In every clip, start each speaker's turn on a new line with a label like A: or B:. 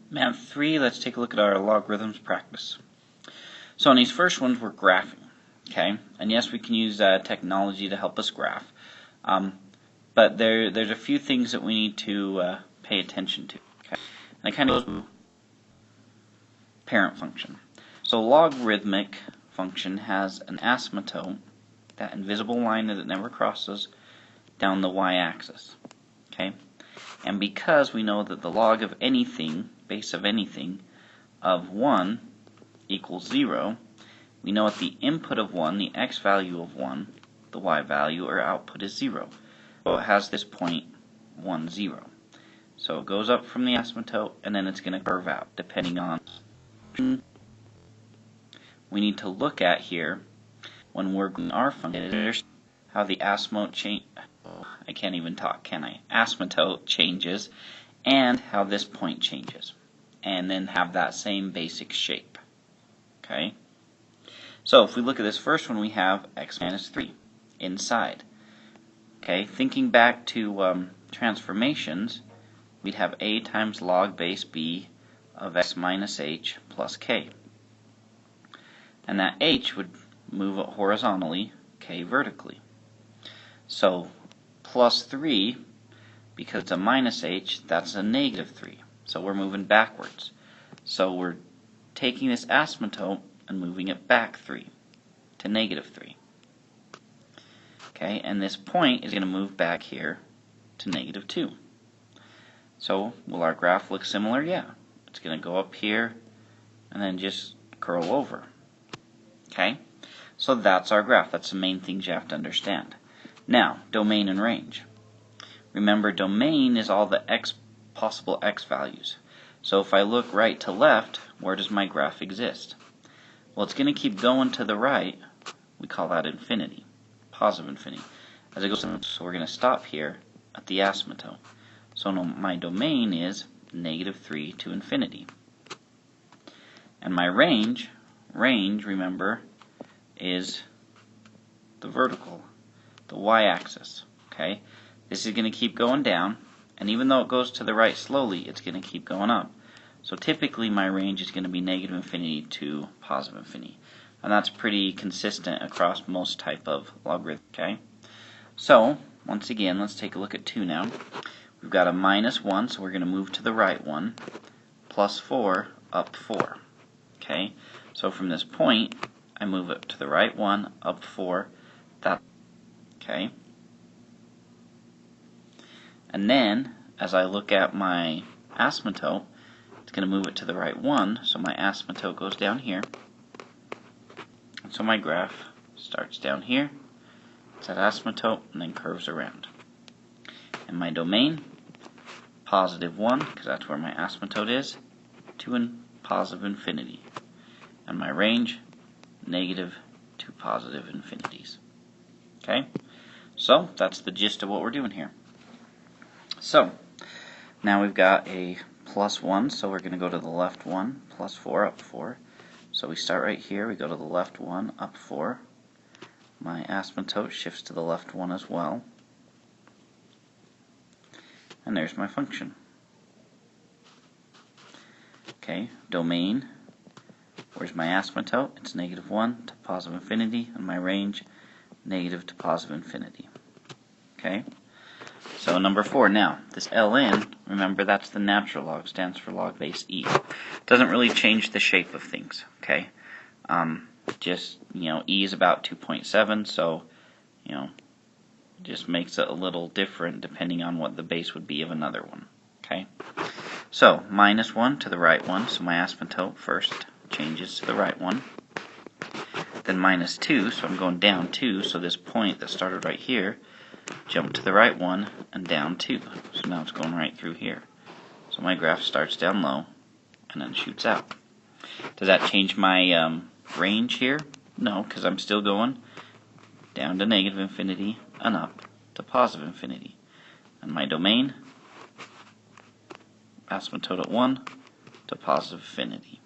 A: Math 3, let's take a look at our logarithms practice. So on these first ones, we're graphing, okay? And yes, we can use technology to help us graph, but there's a few things that we need to pay attention to, okay? And it kind of goes to parent function. So logarithmic function has an asymptote, that invisible line that it never crosses, down the y-axis, okay? And because we know that the log of anything, base of anything, of 1 equals 0, we know at the input of 1, the x value of 1, the y value, or output is 0. So it has this point 1, 0. So it goes up from the asymptote, and then it's going to curve out, depending on we need to look at here when we're doing our function, how the asymptote changes, and how this point changes, and then have that same basic shape. Okay. So if we look at this first one, we have x minus 3 inside. Okay. Thinking back to transformations, we'd have a times log base b of x minus h plus k, and that h would move it horizontally, k vertically. So plus 3, because it's a minus h, that's a negative 3. So we're moving backwards. So we're taking this asymptote and moving it back 3 to negative 3. Okay, and this point is going to move back here to negative 2. So will our graph look similar? Yeah. It's going to go up here and then just curl over. Okay, so that's our graph. That's the main things you have to understand. Now, domain and range. Remember, domain is all the possible x values. So if I look right to left, where does my graph exist? Well, it's going to keep going to the right. We call that infinity, positive infinity. As it goes, so we're going to stop here at the asymptote. So my domain is negative 3 to infinity. And my range, remember, is the vertical, the y-axis. Okay, this is going to keep going down, and even though it goes to the right slowly, it's going to keep going up. So typically my range is going to be negative infinity to positive infinity, and that's pretty consistent across most type of logarithm. Okay, so once again, let's take a look at 2 now. We've got a minus 1, so we're going to move to the right one, plus 4 up 4. Okay, so from this point, I move it to the right one, up 4, that, okay. And then, as I look at my asymptote, it's going to move it to the right one, so my asymptote goes down here. And so my graph starts down here, it's at asymptote, and then curves around. And my domain, positive 1, because that's where my asymptote is, to positive infinity. And my range, negative to positive infinities. Okay, so that's the gist of what we're doing here. So now we've got a plus 1, so we're going to go to the left one, plus 4 up 4. So we start right here, we go to the left one, up 4. My asymptote shifts to the left one as well. And there's my function. Okay, domain. Where's my asymptote? It's negative 1 to positive infinity, and my range, negative to positive infinity. Okay, so number 4. Now, this ln, remember that's the natural log, stands for log base e. Doesn't really change the shape of things. Okay, just, e is about 2.7, so, just makes it a little different depending on what the base would be of another one. Okay, so minus 1 to the right one, so my asymptote first changes to the right one. Then minus 2, so I'm going down 2, so this point that started right here jumped to the right one and down 2. So now it's going right through here. So my graph starts down low and then shoots out. Does that change my range here? No, because I'm still going down to negative infinity and up to positive infinity. And my domain, asymptote at 1 to positive infinity.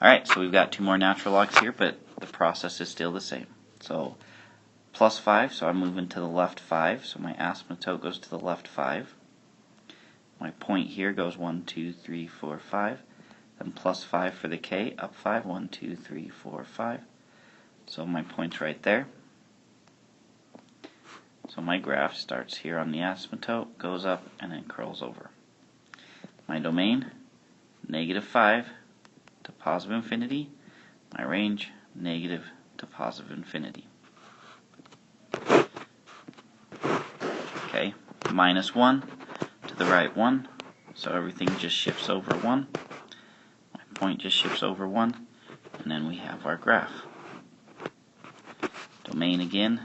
A: Alright, so we've got 2 more natural logs here, but the process is still the same. So plus 5, so I'm moving to the left 5, so my asymptote goes to the left 5. My point point here goes 1, 2, 3, 4, 5. Then plus 5 for the k, up 5, 1, 2, 3, 4, 5. So my point's right there. So my graph starts here on the asymptote, goes up, and then curls over. My domain, -5 to positive infinity. My range, negative to positive infinity. Okay, -1 to the right 1, so everything just shifts over 1. My point just shifts over 1, and then we have our graph. Domain again,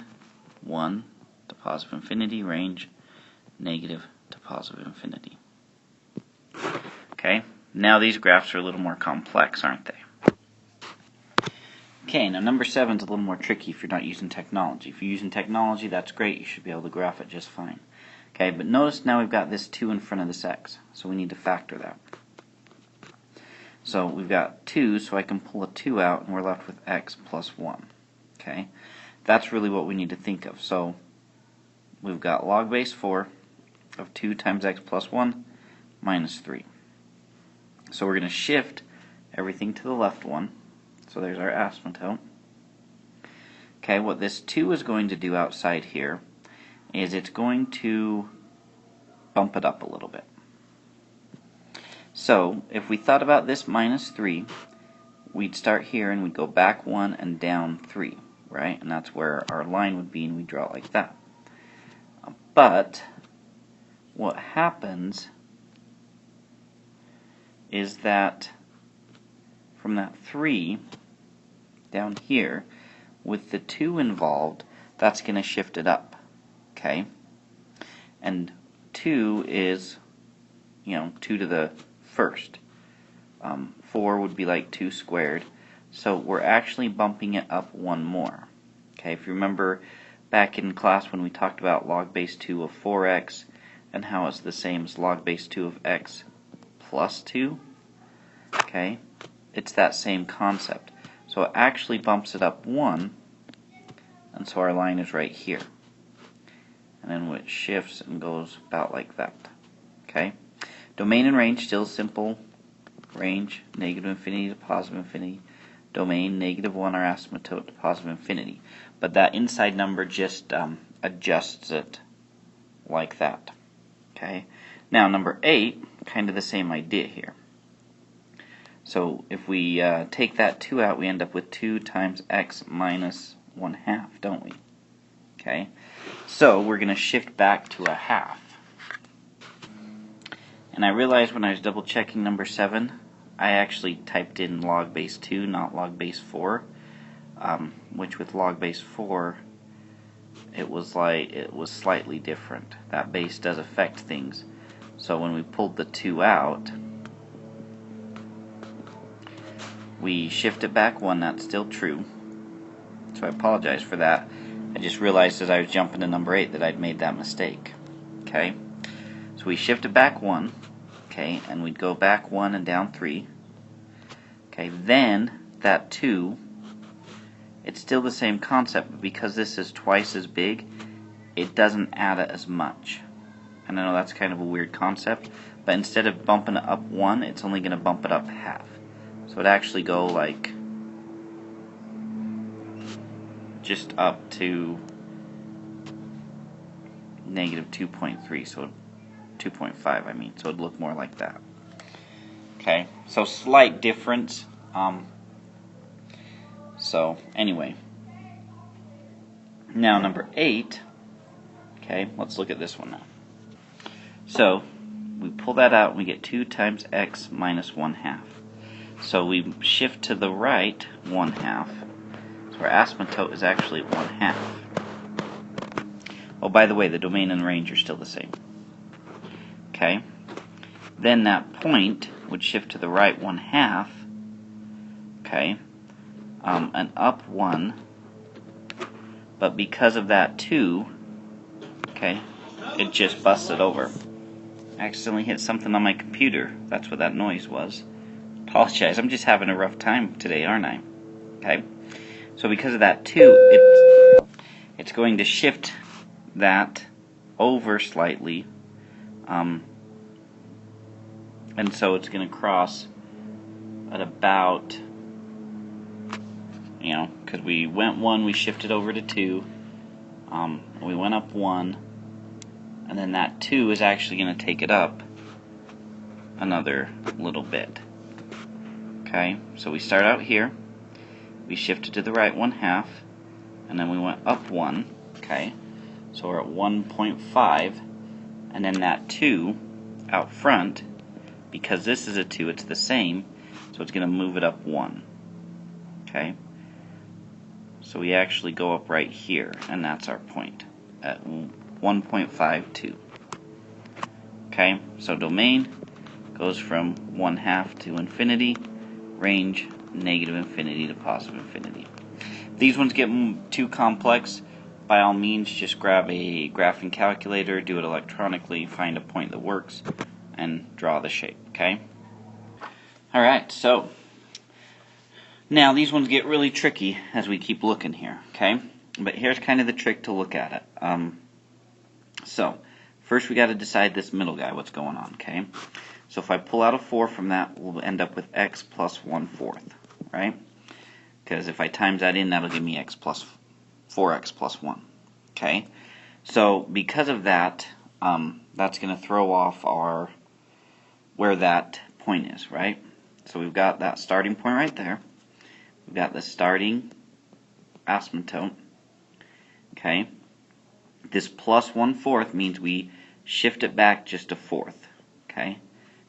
A: 1 to positive infinity, range, negative to positive infinity. Okay, now these graphs are a little more complex, aren't they? Okay, now number 7 is a little more tricky if you're not using technology. If you're using technology, that's great. You should be able to graph it just fine. Okay, but notice now we've got this 2 in front of this x, so we need to factor that. So we've got 2, so I can pull a 2 out, and we're left with x plus 1. Okay, that's really what we need to think of. So we've got log base 4 of 2 times x plus 1 minus 3. So we're going to shift everything to the left one. So there's our asymptote. Okay, what this 2 is going to do outside here is it's going to bump it up a little bit. So if we thought about this minus 3, we'd start here and we'd go back 1 and down 3, right? And that's where our line would be, and we draw it like that. But what happens is that from that 3 down here, with the 2 involved, that's going to shift it up, okay? And 2 is, 2 to the first. 4 would be like 2 squared, so we're actually bumping it up 1 more. Okay, if you remember back in class when we talked about log base 2 of 4x and how it's the same as log base 2 of x plus 2, okay, it's that same concept. So it actually bumps it up 1, and so our line is right here. And then it shifts and goes about like that. Okay? Domain and range, still simple. Range, negative infinity to positive infinity. Domain, -1, our asymptote to positive infinity. But that inside number just adjusts it like that. Okay? Now, number 8, kind of the same idea here. So if we take that 2 out, we end up with 2 times x minus 1/2, don't we? Okay, so we're going to shift back to a half. And I realized when I was double checking number 7, I actually typed in log base 2, not log base 4, which with log base 4, it was slightly different. That base does affect things. So when we pulled the 2 out, we shift it back 1, that's still true. So I apologize for that. I just realized as I was jumping to number 8 that I'd made that mistake. Okay? So we shift it back 1, okay, and we'd go back 1 and down 3. Okay, then that 2, it's still the same concept, but because this is twice as big, it doesn't add it as much. And I know that's kind of a weird concept, but instead of bumping it up 1, it's only going to bump it up half. So it actually go like just up to -2.3, so 2.5 I mean, so it'd look more like that. Okay, so slight difference. So anyway, now number 8, okay, let's look at this one now. So we pull that out and we get 2 times x minus 1/2. So we shift to the right 1/2. So our asymptote is actually 1/2. Oh, by the way, the domain and range are still the same. Okay. Then that point would shift to the right 1/2. Okay. And up 1. But because of that 2, okay, it just busted over. I accidentally hit something on my computer. That's what that noise was. Apologize, I'm just having a rough time today, aren't I? Okay, so because of that 2, it's going to shift that over slightly and so it's going to cross at about, because we went 1, we shifted over to 2, we went up 1, and then that 2 is actually going to take it up another little bit. Okay, so we start out here, we shifted to the right 1/2, and then we went up 1. Okay, so we're at 1.5, and then that 2 out front, because this is a 2, it's the same, so it's going to move it up 1. Okay, so we actually go up right here, and that's our point at 1.52. Okay, so domain goes from 1/2 to infinity, range negative infinity to positive infinity. If these ones get too complex, by all means just grab a graphing calculator, do it electronically, find a point that works, and draw the shape. Okay? Alright, so now these ones get really tricky as we keep looking here. Okay? But here's kind of the trick to look at it. So first we got to decide this middle guy, what's going on. Okay? So if I pull out a 4 from that, we'll end up with x plus 1/4, right? Because if I times that in, that'll give me x plus 4x plus 1. Okay? So because of that, that's going to throw off where that point is, right? So we've got that starting point right there. We've got the starting asymptote. Okay? This plus 1/4 means we shift it back just a 1/4. Okay?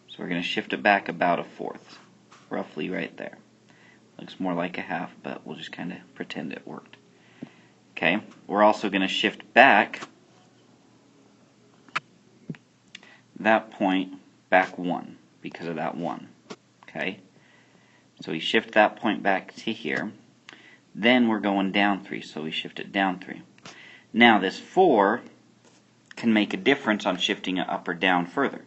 A: So we're going to shift it back about a 1/4, roughly right there. Looks more like a 1/2, but we'll just kind of pretend it worked. Okay, we're also going to shift back that point back 1 because of that 1. Okay, so we shift that point back to here. Then we're going down 3, so we shift it down 3. Now this 4 can make a difference on shifting it up or down further.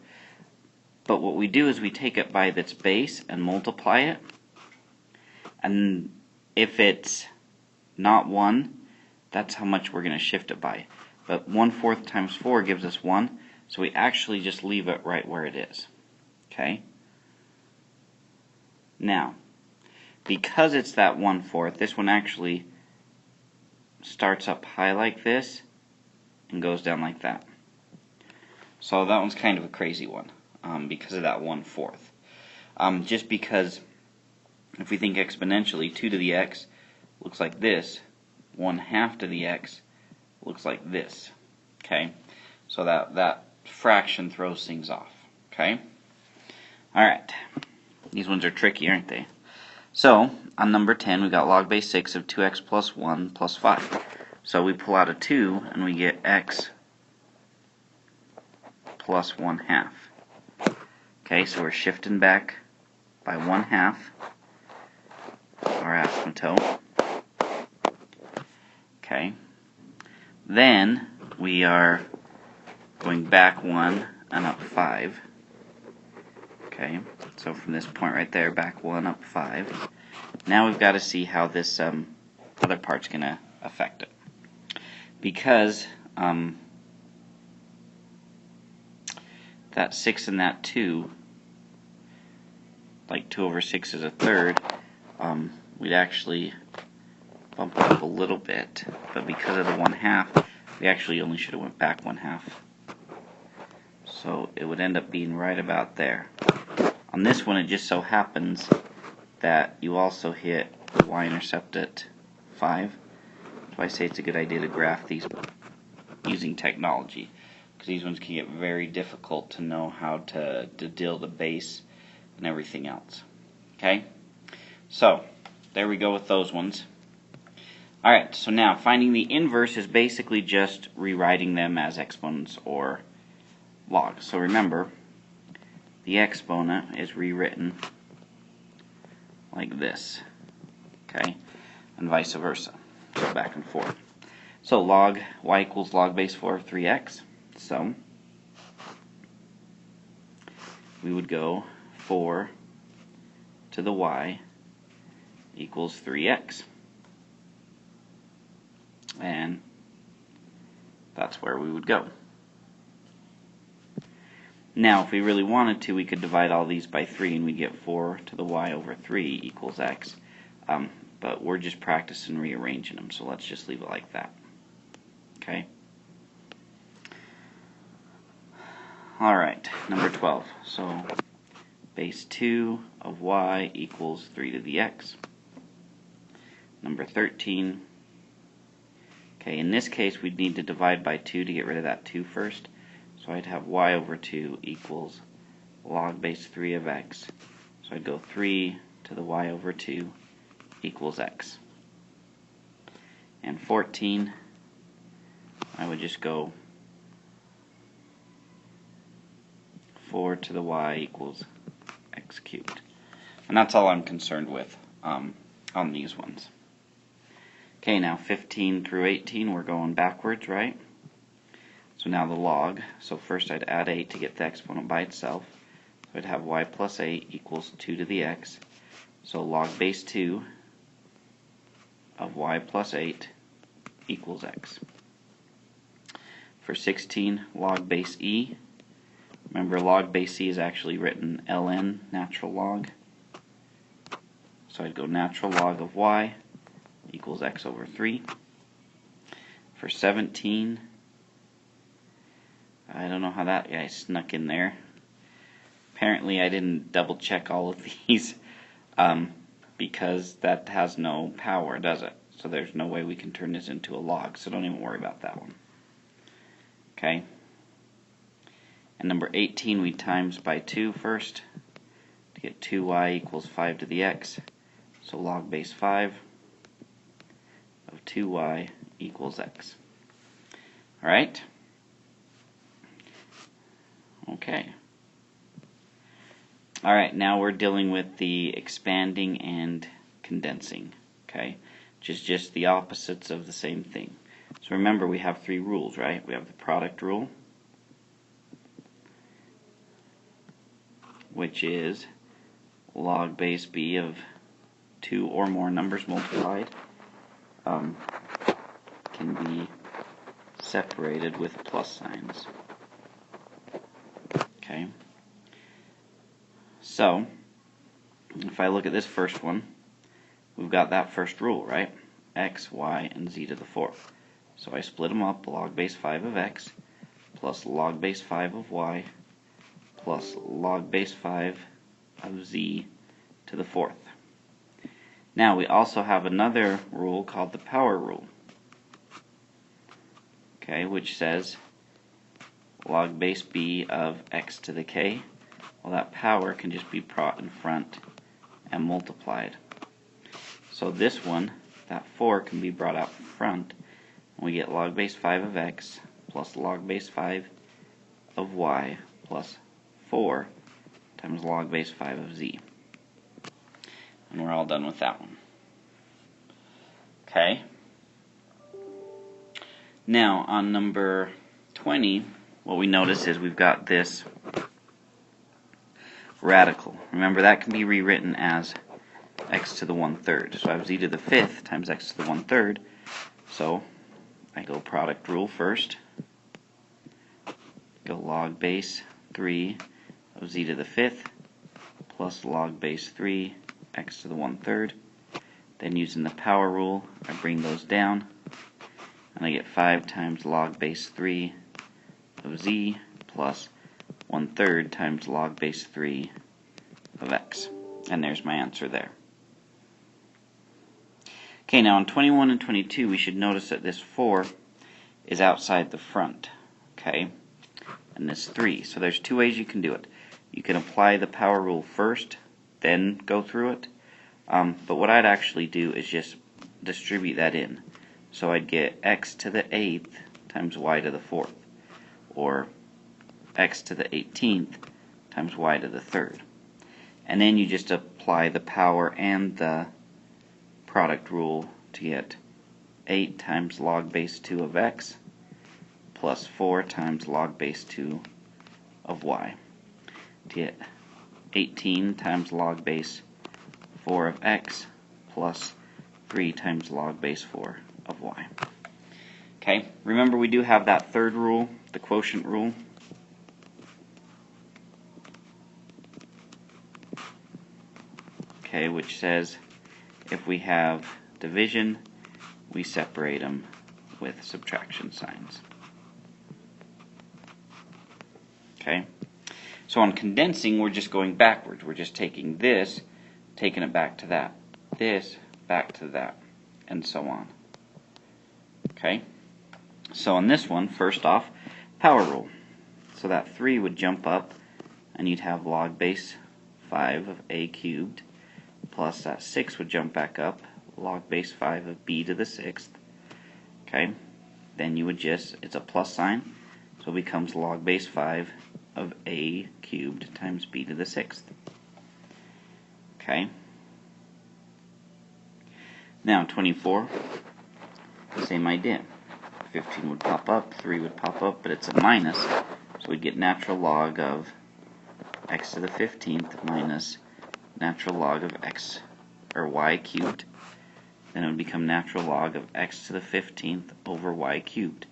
A: But what we do is we take it by its base and multiply it. And if it's not 1, that's how much we're going to shift it by. But 1/4 times 4 gives us 1, so we actually just leave it right where it is. Okay? Now, because it's that 1/4, this one actually starts up high like this and goes down like that. So that one's kind of a crazy one. Because of that 1/4. Just because if we think exponentially, 2 to the x looks like this, 1/2 to the x looks like this. Okay, so that fraction throws things off. Okay, all right. These ones are tricky, aren't they? So on number 10, we've got log base 6 of 2x plus 1 plus 5. So we pull out a 2 and we get x plus 1/2. Okay, so we're shifting back by 1/2 our asymptote. Okay, then we are going back 1 and up 5. Okay, so from this point right there, back 1, up 5. Now we've got to see how this other part's going to affect it. Because that 6 and that 2, like 2 over 6 is a third, we'd actually bump it up a little bit, but because of the 1/2, we actually only should have went back 1/2. So it would end up being right about there. On this one, it just so happens that you also hit the y-intercept at 5. That's why I say it's a good idea to graph these using technology, because these ones can get very difficult to know how to deal the base and everything else. Okay, so there we go with those ones. Alright, so now finding the inverse is basically just rewriting them as exponents or logs. So remember, the exponent is rewritten like this, okay, and vice versa, so back and forth. So log y equals log base 4 of 3x, so we would go 4 to the y equals 3x. And that's where we would go. Now, if we really wanted to, we could divide all these by 3 and we get 4 to the y over 3 equals x. But we're just practicing rearranging them, so let's just leave it like that. Okay? Alright, number 12. So, base 2 of y equals 3 to the x. Number 13. Okay, in this case, we'd need to divide by 2 to get rid of that 2 first. So I'd have y over 2 equals log base 3 of x. So I'd go 3 to the y over 2 equals x. And 14, I would just go 4 to the y equals x cubed. And that's all I'm concerned with on these ones. Okay, now 15 through 18, we're going backwards, right? So now the log. So first I'd add 8 to get the exponent by itself. So I'd have y plus 8 equals 2 to the x. So log base 2 of y plus 8 equals x. For 16, log base e. Remember, log base e is actually written ln, natural log. So I'd go natural log of y equals x over 3. For 17, I don't know how that guy snuck in there. Apparently I didn't double check all of these because that has no power, does it? So there's no way we can turn this into a log, so don't even worry about that one. Okay. And number 18 we times by 2 first to get 2y equals 5 to the x. So log base 5 of 2y equals x. Alright? Okay. Alright, now we're dealing with the expanding and condensing. Okay? Which is just the opposites of the same thing. So remember, we have 3 rules, right? We have the product rule, which is log base b of 2 or more numbers multiplied can be separated with plus signs. Okay. So, if I look at this first one, we've got that first rule, right? X, y, and z to the 4th. So I split them up, log base 5 of x plus log base 5 of y plus log base 5 of z to the 4th. Now we also have another rule called the power rule, okay, which says log base b of x to the k. Well, that power can just be brought in front and multiplied. So this one, that 4 can be brought out front, and we get log base 5 of x plus log base 5 of y plus 4 times log base 5 of z. And we're all done with that one. Okay. Now on number 20, what we notice is we've got this radical. Remember, that can be rewritten as x to the 1/3. So I have z to the 5th times x to the 1/3. So I go product rule first. Go log base 3 of z to the 5th plus log base 3 x to the 1/3. Then using the power rule, I bring those down, and I get 5 times log base 3 of z plus 1/3 times log base 3 of x. And there's my answer there. Okay, now in 21 and 22, we should notice that this 4 is outside the front, okay, and this 3. So there's 2 ways you can do it. You can apply the power rule first, then go through it. But what I'd actually do is just distribute that in. So I'd get x to the 8th times y to the 4th, or x to the 18th times y to the 3rd. And then you just apply the power and the product rule to get 8 times log base 2 of x plus 4 times log base 2 of y. To get 18 times log base 4 of x plus 3 times log base 4 of y. Okay, remember we do have that third rule, the quotient rule. okay, which says if we have division, we separate them with subtraction signs. Okay, so on condensing, we're just going backwards. We're just taking this, taking it back to that, this, back to that, and so on. Okay, so on this one, first off, power rule. So that 3 would jump up, and you'd have log base 5 of a cubed, plus that 6 would jump back up, log base 5 of b to the 6th. Okay, then you would just, it's a plus sign, so it becomes log base 5 of a cubed times b to the 6th. Okay, now 24, same idea. 15 would pop up, 3 would pop up, but it's a minus, so we'd get natural log of x to the 15th minus natural log of x, or y cubed. Then it would become natural log of x to the 15th over y cubed.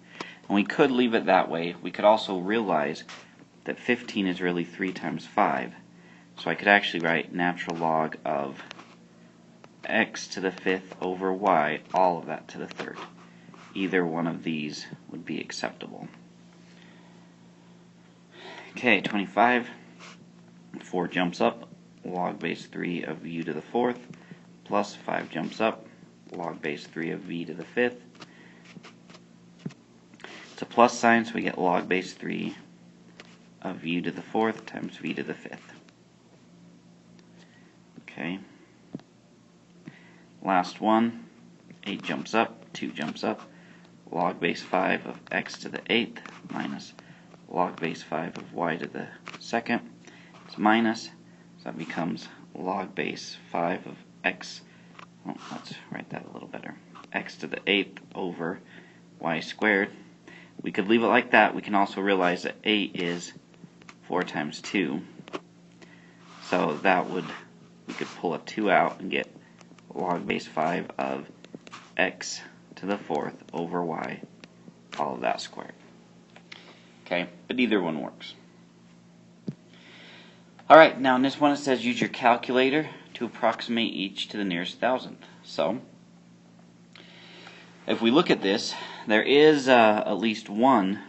A: And we could leave it that way. We could also realize that 15 is really 3 times 5. So I could actually write natural log of x to the 5th over y, all of that to the 3rd. Either one of these would be acceptable. Okay, 25. 4 jumps up, log base 3 of u to the 4th, plus 5 jumps up, log base 3 of v to the 5th. It's a plus sign, so we get log base 3 of u to the 4th times v to the 5th. Okay. Last one, 8 jumps up, 2 jumps up, log base 5 of x to the 8th minus log base 5 of y to the 2nd. It's minus, so that becomes log base 5 of x, oh, let's write that a little better, x to the 8th over y squared. We could leave it like that. We can also realize that 8 is 4 times 2, so that would, we could pull a 2 out and get log base 5 of x to the 4th over y, all of that squared. Okay, but either one works. Alright, now in this one it says use your calculator to approximate each to the nearest thousandth. So, if we look at this, there is at least one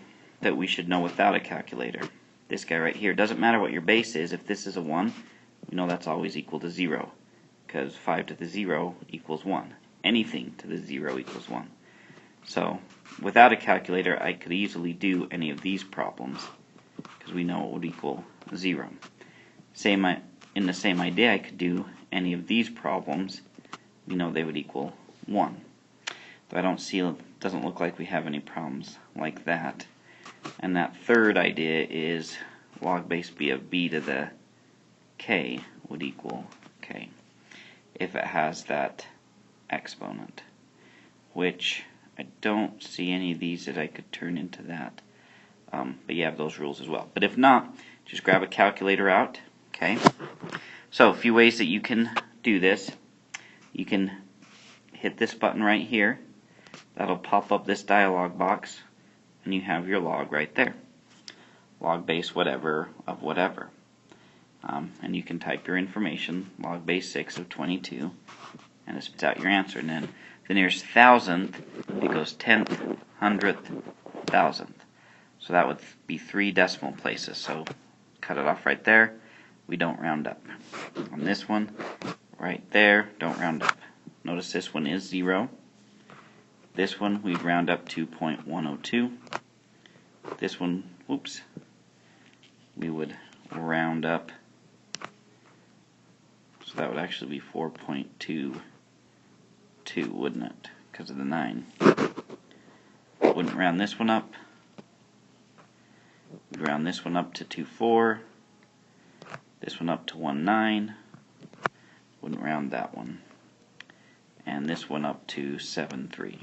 A: that we should know without a calculator. This guy right here. Doesn't matter what your base is. If this is a 1, we know that's always equal to 0, because 5 to the 0 equals 1. Anything to the 0 equals 1. So, without a calculator, I could easily do any of these problems, because we know it would equal 0. In the same idea, I could do any of these problems. We know they would equal 1. But I don't see, it doesn't look like we have any problems like that. And that third idea is log base b of b to the k would equal k if it has that exponent, which I don't see any of these that I could turn into that. But you have those rules as well. But if not, just grab a calculator out. Okay. So a few ways that you can do this. You can hit this button right here. That'll pop up this dialog box, and you have your log right there. Log base whatever of whatever. And you can type your information, log base 6 of 22, and it spits out your answer. And then the nearest thousandth, it goes 10th, 100th, thousandth. So that would be 3 decimal places. So cut it off right there. We don't round up. On this one, right there, don't round up. Notice this one is 0. This one, we'd round up to 0.102. This one, whoops, we would round up. So that would actually be 4.22, wouldn't it? Because of the 9. Wouldn't round this one up. We'd round this one up to 2.4. This one up to 1.9. Wouldn't round that one. And this one up to 7.3.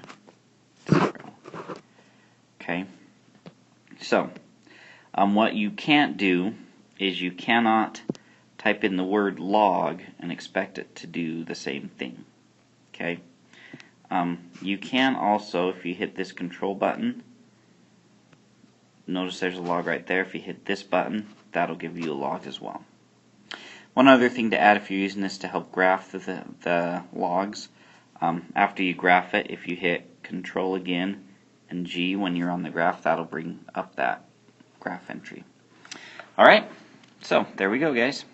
A: Okay. So, what you can't do is you cannot type in the word log and expect it to do the same thing. Okay. You can also, if you hit this control button, notice there's a log right there. If you hit this button, that'll give you a log as well. One other thing to add if you're using this to help graph the logs, after you graph it, if you hit Control again and G when you're on the graph, that'll bring up that graph entry. Alright, so there we go, guys.